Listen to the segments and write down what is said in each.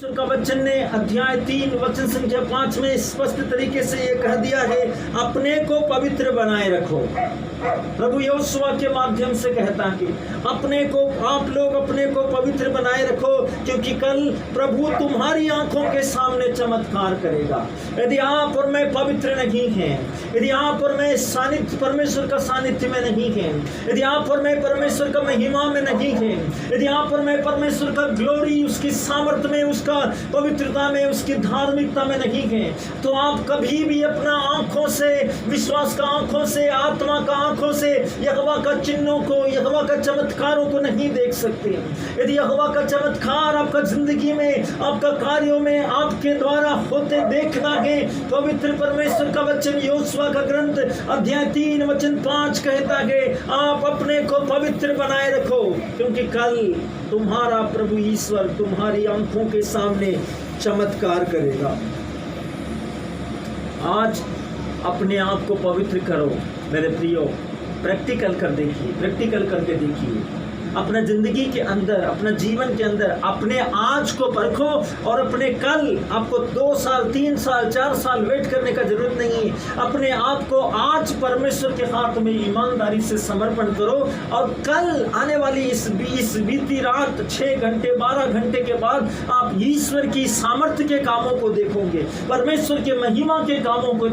परमेश्वर का वचन ने अध्याय 3 वचन संख्या 5 में स्पष्ट तरीके से ये कह दिया है, अपने को पवित्र बनाए रखो। प्रभु यहोशुआ के माध्यम से कहता है कि आप लोग अपने को पवित्र बनाए रखो, क्योंकि कल प्रभु तुम्हारी आंखों के सामने चमत्कार करेगा। यदि आप और मैं पवित्र नहीं हैं, यदि आप और मैं सानिध्य परमेश्वर का सानिध्य में नहीं हैं, यदि आप और मैं परमेश्वर का महिमा में नहीं हैं, यदि आप और मैं परमेश्वर का ग्लोरी, उसकी सामर्थ्य में, उसका पवित्रता में, उसकी धार्मिकता में नहीं हैं, तो आप कभी भी अपना आंखों से, विश्वास का आंखों से, आत्मा का आंखों से यहोवा का चिन्हों को, यहोवा का चमत्कारों को नहीं देख सकते। यदि यहोवा का चमत्कार आपका जिंदगी में, आपका कार्यों में आपके द्वारा होते देखना है, पवित्र परमेश्वर का वचन यहोशुआ का ग्रंथ अध्याय 3 वचन 5 कहता है, आप अपने को पवित्र बनाए रखो, क्योंकि कल तुम्हारा प्रभु ईश्वर तुम्हारी आंखों के सामने चमत्कार करेगा। आज अपने आप को पवित्र करो मेरे प्रियो, प्रैक्टिकल करके देखिए। अपना जिंदगी के अंदर, अपना जीवन के अंदर अपने आज को परखो, और अपने कल, आपको 2 साल 3 साल 4 साल वेट करने का जरूरत नहीं है। अपने आप को आज परमेश्वर के हाथ में ईमानदारी से समर्पण करो, और कल आने वाली इस बीती रात 6 घंटे 12 घंटे के बाद आप ईश्वर की सामर्थ्य के कामों को देखोगे, परमेश्वर के महिमा के कामों को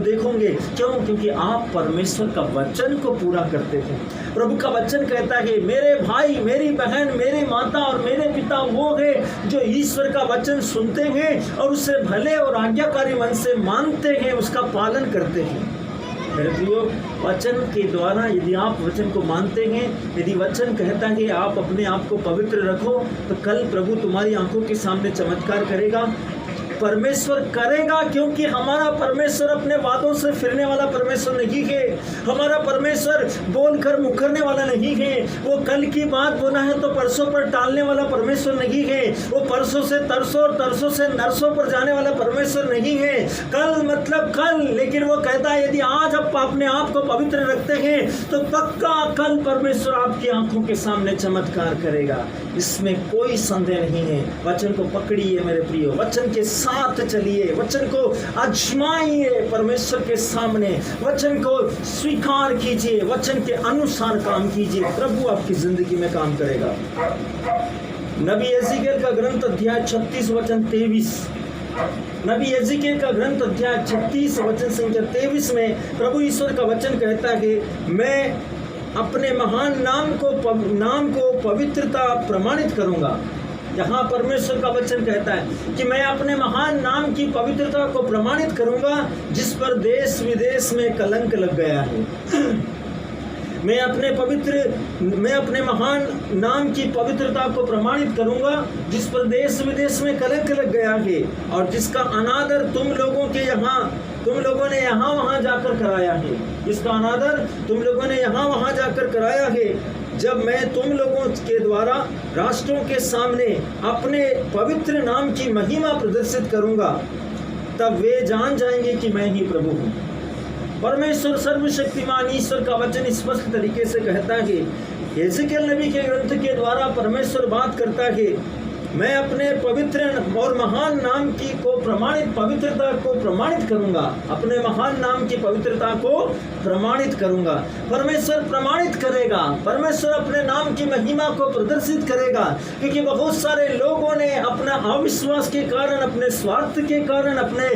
देखोगे। क्यों? क्योंकि आप परमेश्वर का वचन को पूरा करते हैं। प्रभु का वचन कहता है, मेरे भाई, मेरी बहन, मेरी माता और मेरे पिता वो है जो ईश्वर का वचन सुनते हैं और उसे भले और आज्ञाकारी मन से मानते हैं, उसका पालन करते हैं। मेरे प्रियो, वचन के द्वारा यदि आप वचन को मानते हैं, यदि वचन कहता है आप अपने आप को पवित्र रखो, तो कल प्रभु तुम्हारी आंखों के सामने चमत्कार करेगा। परमेश्वर करेगा, क्योंकि हमारा परमेश्वर अपने वादों से फिरने वाला परमेश्वर नहीं है। हमारा परमेश्वर बोलकर मुकरने वाला नहीं है। वो कल की बात बोला है तो परसों पर टालने वाला परमेश्वर नहीं है। वो परसों से तरसों और तरसों से नरसों पर जाने वाला परमेश्वर नहीं है। कल मतलब कल, लेकिन वो कहता है यदि आज आप अपने आप को पवित्र रखते हैं तो पक्का कल परमेश्वर आपकी आंखों के सामने चमत्कार करेगा, इसमें कोई संदेह नहीं है। वचन को पकड़िए मेरे प्रियो, वचन के साथ चलिए, वचन को आजमाइए परमेश्वर के सामने, वचन को स्वीकार कीजिए, वचन के अनुसार काम कीजिए, प्रभु आपकी जिंदगी में काम करेगा। नबी एजिकेल का ग्रंथ अध्याय 36 वचन 23, नबी एजिकेल का ग्रंथ अध्याय 36 वचन संख्या 23 में प्रभु ईश्वर का वचन कहता है, मैं अपने महान नाम को पवित्रता प्रमाणित करूंगा। यहाँ परमेश्वर का वचन कहता है कि मैं अपने महान नाम की पवित्रता को प्रमाणित करूंगा, जिस पर देश विदेश में कलंक लग गया है। मैं अपने महान नाम की पवित्रता को प्रमाणित करूंगा, जिस पर देश विदेश में कलंक लग गया है, और जिसका अनादर तुम लोगों ने यहाँ वहाँ जाकर कराया है। जिसका अनादर तुम लोगों ने यहाँ वहाँ जाकर कराया है। जब मैं तुम लोगों के द्वारा राष्ट्रों के सामने अपने पवित्र नाम की महिमा प्रदर्शित करूंगा, तब वे जान जाएंगे कि मैं ही प्रभु हूँ। परमेश्वर सर्वशक्तिमान ईश्वर का वचन स्पष्ट तरीके से कहता है, एजिकेल नबी के ग्रंथ के द्वारा परमेश्वर बात करता है, मैं अपने पवित्र और महान नाम की पवित्रता को प्रमाणित करूंगा। अपने महान नाम की पवित्रता को प्रमाणित करूंगा। परमेश्वर प्रमाणित करेगा, परमेश्वर अपने नाम की महिमा को प्रदर्शित करेगा, क्योंकि बहुत सारे लोगों ने अपना अविश्वास के कारण, अपने स्वार्थ के कारण, अपने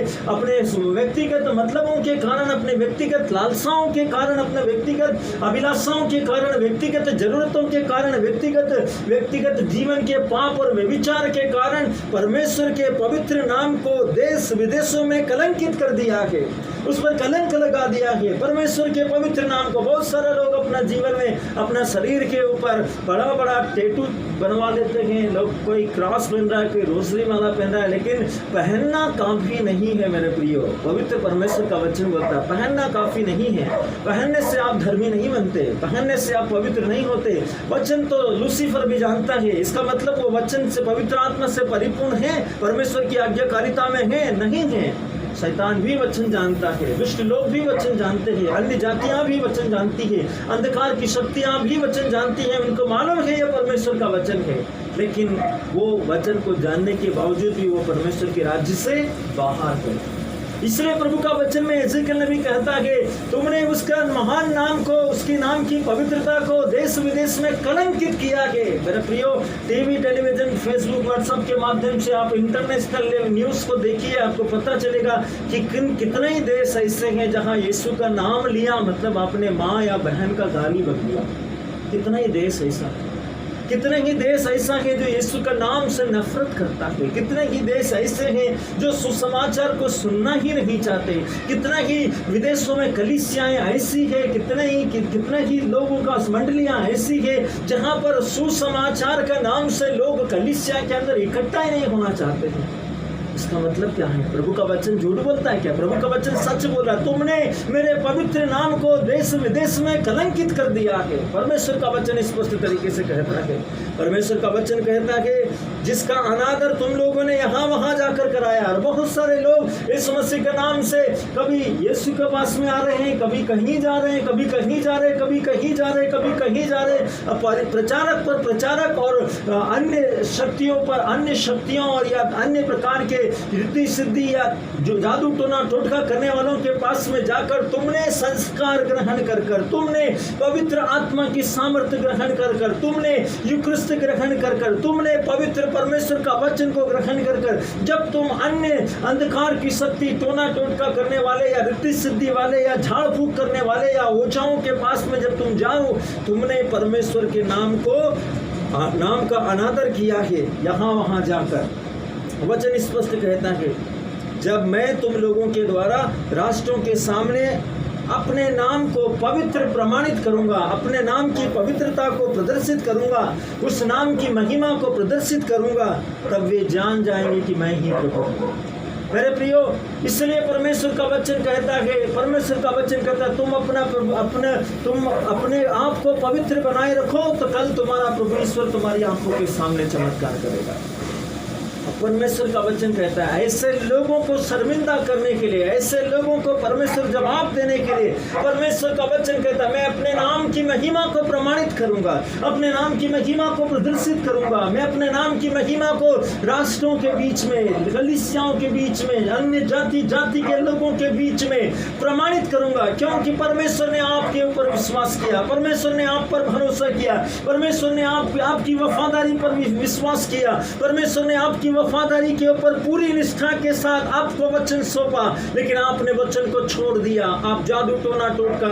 व्यक्तिगत मतलबों के कारण, अपने व्यक्तिगत लालसाओं के कारण, अपने व्यक्तिगत अभिलाषाओं के कारण, व्यक्तिगत जरूरतों के कारण, व्यक्तिगत जीवन के पाप और व्यभिचार के कारण परमेश्वर के पवित्र नाम को देश विदेशों में कलंकित कर दिया है, उस पर कलंक लगा दिया है। परमेश्वर के पवित्र नाम को बहुत सारे लोग अपना जीवन में, अपना शरीर के ऊपर बड़ा बड़ा टैटू बनवा लेते हैं। लोग कोई क्रॉस पहन रहा है, कोई रोसरी माला पहन रहा है, लेकिन पहनना काफी नहीं है मेरे प्रियो। पवित्र परमेश्वर का वचन बोलता है पहनना काफी नहीं है। पहनने से आप धर्मी नहीं बनते, पहनने से आप पवित्र नहीं होते। वचन तो लूसीफर भी जानता है, इसका मतलब वो वचन से, पवित्र आत्मा से परिपूर्ण है, परमेश्वर की आज्ञाकारिता में है, नहीं है। शैतान भी वचन जानता है, दुष्ट लोग भी वचन जानते हैं, अन्य जातियां भी वचन जानती है, अंधकार की शक्तियां भी वचन जानती हैं। उनको मालूम है यह परमेश्वर का वचन है लेकिन वो वचन को जानने के बावजूद भी वो परमेश्वर के राज्य से बाहर गए। इसलिए प्रभु का वचन में एजेकियल नबी कहता है कि तुमने उसका महान नाम को, उसके नाम की पवित्रता को देश विदेश में कलंकित किया है। मेरे प्रियो, टीवी, टेलीविजन, फेसबुक, व्हाट्सएप के माध्यम से आप इंटरनेशनल न्यूज़ को देखिए, आपको पता चलेगा कि कितने ही देश ऐसे हैं जहां यीशु का नाम लिया मतलब आपने माँ या बहन का गाली बक दिया। कितना ही देश ऐसा है, कितने ही देश ऐसा है जो यीशु का नाम से नफरत करता है। कितने ही देश ऐसे हैं जो सुसमाचार को सुनना ही नहीं चाहते। कितना ही विदेशों में कलीसियाएं ऐसी है, कितने ही लोगों का मंडलियां ऐसी है जहां पर सुसमाचार का नाम से लोग कलीसिया के अंदर इकट्ठा ही नहीं होना चाहते हैं। इसका मतलब क्या है? प्रभु का वचन झूठ बोलता है क्या? प्रभु का वचन सच बोल रहा है। तुमने मेरे पवित्र नाम को देश विदेश में कलंकित कर दिया है। परमेश्वर का वचन स्पष्ट तरीके से कहता है। परमेश्वर का वचन कहता है जिसका अनादर तुम लोगों ने यहाँ वहाँ जाकर कराया। और बहुत सारे लोग इस मसीह के नाम से कभी यीशु के पास में आ रहे हैं, कभी कहीं जा रहे हैं, कभी कहीं जा रहे हैं, कभी कहीं जा रहे हैं, कभी कहीं जा रहे हैं। प्रचारक पर प्रचारक और अन्य शक्तियों पर अन्य शक्तियों और या अन्य प्रकार के रिद्धि सिद्धि या जो जादू टोना टोटका करने वालों के पास में जाकर तुमने संस्कार ग्रहण कर कर, तुमने पवित्र आत्मा की सामर्थ्य ग्रहण कर कर, तुमने युक्रिस्त ग्रहण कर कर, तुमने पवित्र परमेश्वर का वचन को ग्रहण कर कर, जब तुम अन्य अंधकार की शक्ति टोना टोटका करने वाले या रिद्धि सिद्धि वाले या झाड़ फूक करने वाले या ओझाओं के पास में जब तुम जाओ, तुमने परमेश्वर के नाम का अनादर किया है। यहाँ वहाँ जाकर वचन स्पष्ट कहता है जब मैं तुम लोगों के द्वारा राष्ट्रों के सामने अपने नाम को पवित्र प्रमाणित करूंगा, अपने नाम की पवित्रता को प्रदर्शित करूंगा, उस नाम की महिमा को प्रदर्शित करूंगा, तब वे जान जाएंगे कि मैं ही प्रभु हूं। मेरे प्रियो, इसलिए परमेश्वर का वचन कहता है, परमेश्वर का वचन कहता है तुम अपने आप को पवित्र बनाए रखो तो कल तुम्हारा प्रभु ईश्वर तुम्हारी आंखों के सामने चमत्कार करेगा। परमेश्वर का वचन कहता है ऐसे लोगों को शर्मिंदा करने के लिए, ऐसे लोगों को परमेश्वर जवाब देने के लिए परमेश्वर का वचन कहता है मैं अपने नाम की महिमा को प्रमाणित करूंगा, अपने नाम की महिमा को प्रदर्शित करूंगा, मैं अपने नाम की महिमा को राष्ट्रों के बीच में, कलीसियाओं के बीच में, अन्य जाति के लोगों के बीच में प्रमाणित करूंगा। क्योंकि परमेश्वर ने आपके ऊपर विश्वास किया, परमेश्वर ने आप पर भरोसा किया, परमेश्वर ने आपकी वफादारी पर विश्वास किया, परमेश्वर ने आपकी वफादारी के ऊपर पूरी निष्ठा के साथ आपको वचन सौंपा, लेकिन आपने वचन को छोड़ दिया। आप जादू टोना टोटका,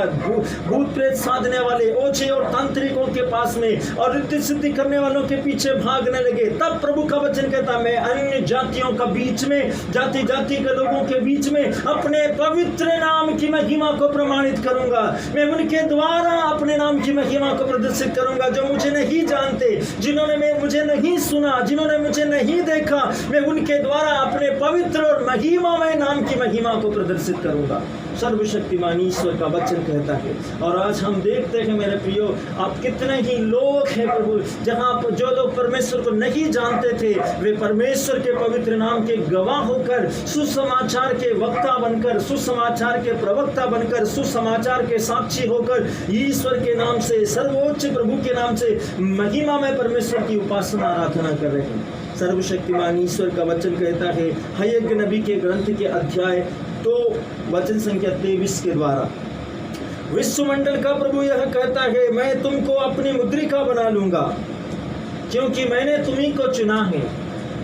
भूत प्रेत साधने वाले, ओझे और तांत्रिकों के पास में और रिद्धि सिद्धि करने वालों के पीछे भागने लगे। तब प्रभु का वचन कहता मैं अन्य जातियों का बीच में, जाति के लोगों के बीच में अपने पवित्र नाम की महिमा को प्रमाणित करूंगा। मैं उनके द्वारा अपने नाम की महिमा को प्रदर्शित करूंगा जो मुझे नहीं जानते, जिन्होंने मुझे नहीं सुना, जिन्होंने मुझे नहीं देखा, मैं उनके द्वारा अपने पवित्र और महिमामय नाम की महिमा को प्रदर्शित करूंगा। सर्वशक्तिमान ईश्वर का वचन कहता है। और आज हम देखते हैं मेरे प्रियो, आप कितने ही लोग हैं प्रभु, जहां पर जो लोग परमेश्वर को नहीं जानते थे वे परमेश्वर के पवित्र नाम के गवाह होकर, सुसमाचार के वक्ता बनकर, सुसमाचार के प्रवक्ता बनकर, सुसमाचार के साक्षी होकर ईश्वर के नाम से, सर्वोच्च प्रभु के नाम से महिमामय परमेश्वर की उपासना आराधना कर रहे हैं। सर्वशक्तिमान ईश्वर का वचन कहता है हयग्य नबी के ग्रंथ के अध्याय 2 वचन संख्या 23 के द्वारा विश्वमंडल का प्रभु यह कहता है मैं तुमको अपनी मुद्रिका बना लूंगा क्योंकि मैंने तुम्ही को चुना है।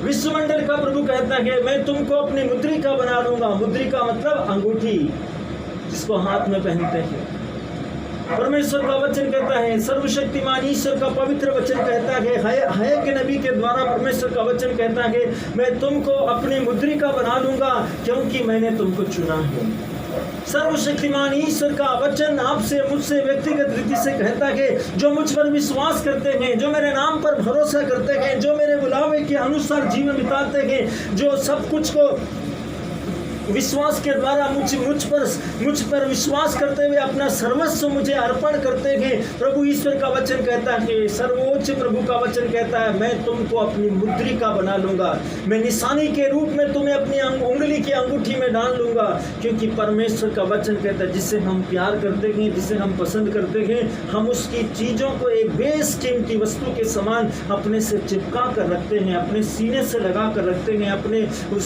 विश्वमंडल का प्रभु कहता है मैं तुमको अपनी मुद्रिका बना लूंगा। मुद्रिका मतलब अंगूठी जिसको हाथ में पहनते हैं। परमेश्वर का वचन कहता है, सर्वशक्तिमान ईश्वर का पवित्र वचन कहता है, हयग्य नबी के द्वारा परमेश्वर का वचन कहता है मैं तुमको अपनी मुद्रिका बना लूंगा क्योंकि मैंने तुमको चुना है। सर्वशक्तिमान ईश्वर का वचन आपसे मुझसे व्यक्तिगत रीति से कहता है जो मुझ पर विश्वास करते हैं, जो मेरे नाम पर भरोसा करते हैं, जो मेरे बुलावे के अनुसार जीवन बिताते हैं, जो सब कुछ को विश्वास के द्वारा मुझ पर विश्वास करते हुए अपना सर्वस्व मुझे अर्पण करते हुए प्रभु ईश्वर का वचन कहता है, सर्वोच्च प्रभु का वचन कहता है, मैं तुमको अपनी मुद्रिका बना लूंगा, मैं निशानी के रूप में तुम्हें अपनी उंगली की अंगूठी में डाल लूंगा। क्योंकि परमेश्वर का वचन कहता है जिसे हम प्यार करते हैं, जिसे हम पसंद करते हैं, हम उसकी चीजों को एक बेशकीमती वस्तु के समान अपने से चिपका कर रखते हैं, अपने सीने से लगा कर रखते हैं, अपने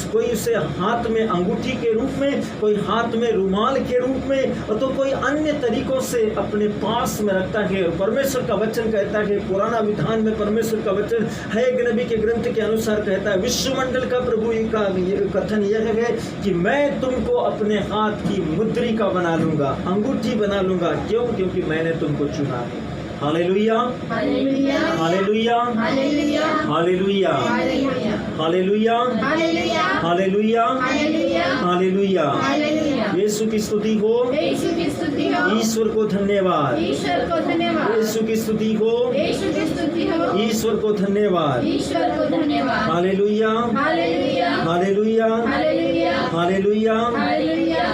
कोई उसे हाथ में अंगूठी के रूप में, कोई हाथ में रुमाल के रूप में, और तो कोई अन्य तरीकों से अपने पास में रखता है। और परमेश्वर का वचन कहता है, पुराना विधान में परमेश्वर का वचन है एक नबी के ग्रंथ के अनुसार कहता है, विश्वमंडल का प्रभु का कथन यह है कि मैं तुमको अपने हाथ की मुद्रिका बना लूंगा, अंगूठी बना लूंगा। क्यों? क्योंकि मैंने तुमको चुना है। Hallelujah, hallelujah, hallelujah, hallelujah, hallelujah, hallelujah, hallelujah. यीशु की स्तुति हो, ईश्वर को धन्यवाद, यीशु की स्तुति हो, ईश्वर को धन्यवाद, hallelujah, hallelujah, hallelujah, hallelujah,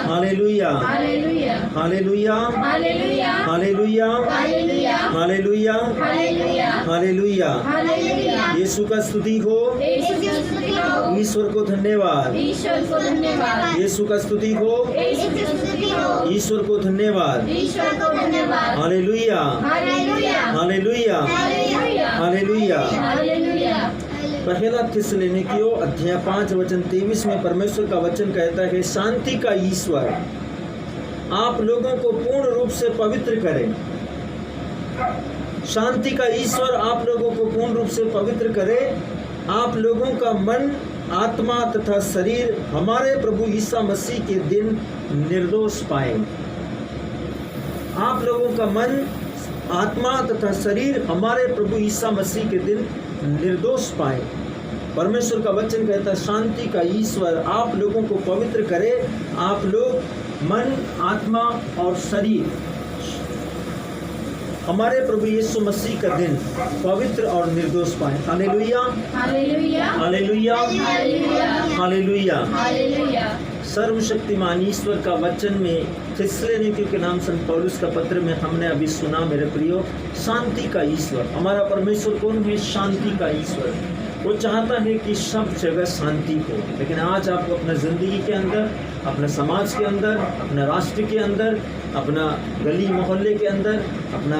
hallelujah, hallelujah, hallelujah, hallelujah. यीशु का स्तुति हो, ईश्वर को धन्यवाद, यीशु का स्तुति हो, ईश्वर को धन्यवाद, हालेलुया, हालेलुया, हालेलुया। पहला थिस्सलुनीकियों अध्याय 5 वचन 23 में परमेश्वर का वचन कहता है, शांति का ईश्वर आप लोगों को पूर्ण रूप से पवित्र करे। शांति का ईश्वर आप लोगों को पूर्ण रूप से पवित्र करे, आप लोगों का मन, आत्मा तथा शरीर हमारे प्रभु ईसा मसीह के दिन निर्दोष पाए। आप लोगों का मन, आत्मा तथा शरीर हमारे प्रभु ईसा मसीह के दिन निर्दोष पाए। परमेश्वर का वचन कहता है, शांति का ईश्वर आप लोगों को पवित्र करे, आप लोग मन, आत्मा और शरीर हमारे प्रभु यीशु मसीह का दिन पवित्र और निर्दोष पाए। Hallelujah, hallelujah, hallelujah, hallelujah, hallelujah. सर्वशक्तिमान ईश्वर का वचन में थिस्सलुनीकियों के नाम संत पौलुस का पत्र में हमने अभी सुना, मेरे प्रियो, शांति का ईश्वर। हमारा परमेश्वर कौन है? शांति का ईश्वर। वो चाहता है कि सब जगह शांति हो, लेकिन आज आपको अपना ज़िंदगी के अंदर, अपने समाज के अंदर, अपने राष्ट्र के अंदर, अपना गली मोहल्ले के अंदर, अपना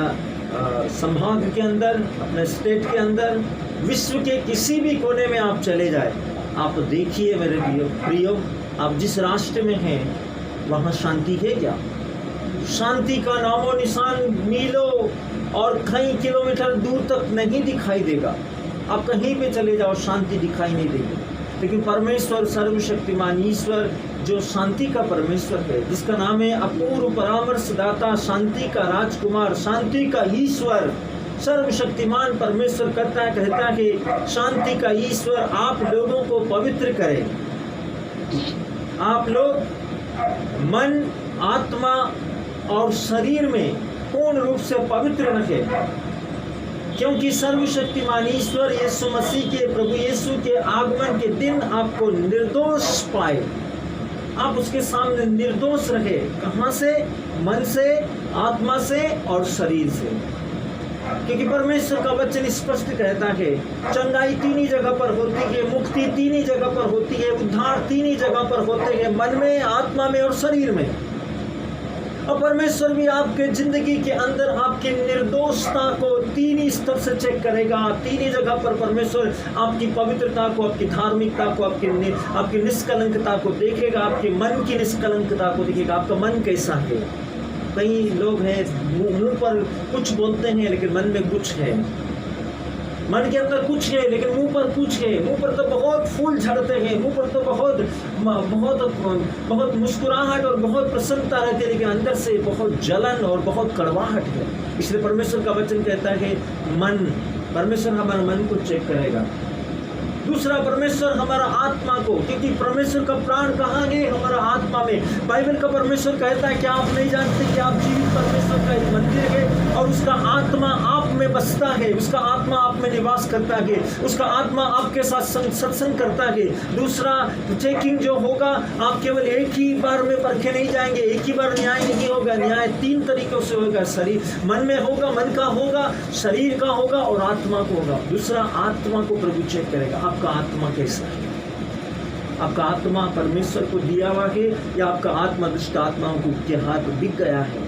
संभाग के अंदर, अपने स्टेट के अंदर, विश्व के किसी भी कोने में आप चले जाए, आप देखिए मेरे प्रियो, आप जिस राष्ट्र में हैं वहाँ शांति है क्या? शांति का नामो निशान मीलों और कई किलोमीटर दूर तक नहीं दिखाई देगा। आप कहीं पे चले जाओ, शांति दिखाई नहीं देगी। लेकिन परमेश्वर सर्वशक्तिमान ईश्वर जो शांति का परमेश्वर है, जिसका नाम है अपूर्व परामर्शदाता, शांति का राजकुमार, शांति का ईश्वर, सर्वशक्तिमान परमेश्वर कहता है कि शांति का ईश्वर आप लोगों को पवित्र करे। आप लोग मन, आत्मा और शरीर में पूर्ण रूप से पवित्र रखें, क्योंकि सर्वशक्तिमान ईश्वर यीशु मसीह के, प्रभु यीशु के आगमन के दिन आपको निर्दोष पाए। आप उसके सामने निर्दोष रहे। कहाँ से? मन से, आत्मा से और शरीर से। क्योंकि परमेश्वर का वचन स्पष्ट कहता है, चंगाई तीन ही जगह पर होती है, मुक्ति तीन ही जगह पर होती है, उद्धार तीन ही जगह पर होते हैं, मन में, आत्मा में और शरीर में। और परमेश्वर भी आपके जिंदगी के अंदर आपकी निर्दोषता को तीन ही स्तर से चेक करेगा। तीन ही जगह पर परमेश्वर आपकी पवित्रता को, आपकी धार्मिकता को, आपकी निष्कलंकता को देखेगा, आपके मन की निष्कलंकता को देखेगा। आपका मन कैसा है? कई लोग हैं मुंह पर कुछ बोलते हैं लेकिन मन में कुछ है, मन के अंदर कुछ है लेकिन मुंह पर कुछ है। मुंह पर तो बहुत फूल झड़ते हैं, मुंह पर तो बहुत मुस्कुराहट और बहुत प्रसन्नता रहती है, लेकिन अंदर से बहुत जलन और बहुत कड़वाहट है। इसलिए परमेश्वर का वचन कहता है कि मन, परमेश्वर हमारे मन को चेक करेगा। दूसरा परमेश्वर हमारा आत्मा को, क्योंकि परमेश्वर का प्राण कहाँ है? हमारा आत्मा में। बाइबल का परमेश्वर कहता है कि आप नहीं जानते कि आप जीवित परमेश्वर का एक मंदिर है और उसका आत्मा आप में बसता है, उसका आत्मा आप में निवास करता है, उसका आत्मा आपके साथ सत्संग करता है। दूसरा चेकिंग जो होगा, आप केवल एक ही बार में परखे नहीं जाएंगे, एक ही बार न्याय नहीं होगा। न्याय 3 तरीकों से होगा। शरीर मन में होगा, मन का होगा, शरीर का होगा और आत्मा को होगा। दूसरा आत्मा को प्रभु चेक करेगा, आपका आत्मा कैसा है? आपका आत्मा परमेश्वर को दिया हुआ है या आपका आत्मा दुष्ट आत्माओं के हाथ बिक गया है?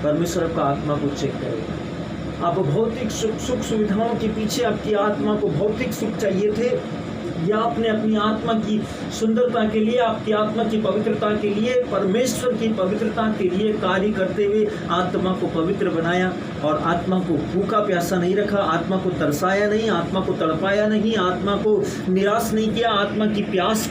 परमेश्वर आपका आत्मा को चेक करेगा। आप भौतिक सुख सुविधाओं के पीछे आपकी आत्मा को भौतिक सुख चाहिए थे, या आपने अपनी आत्मा की सुंदरता के लिए, आपकी आत्मा की पवित्रता के लिए, परमेश्वर की पवित्रता के लिए कार्य करते हुए आत्मा को पवित्र बनाया और आत्मा को भूखा प्यासा नहीं रखा, आत्मा को तरसाया नहीं, आत्मा को तड़पाया नहीं, आत्मा को निराश नहीं किया, आत्मा की प्यास को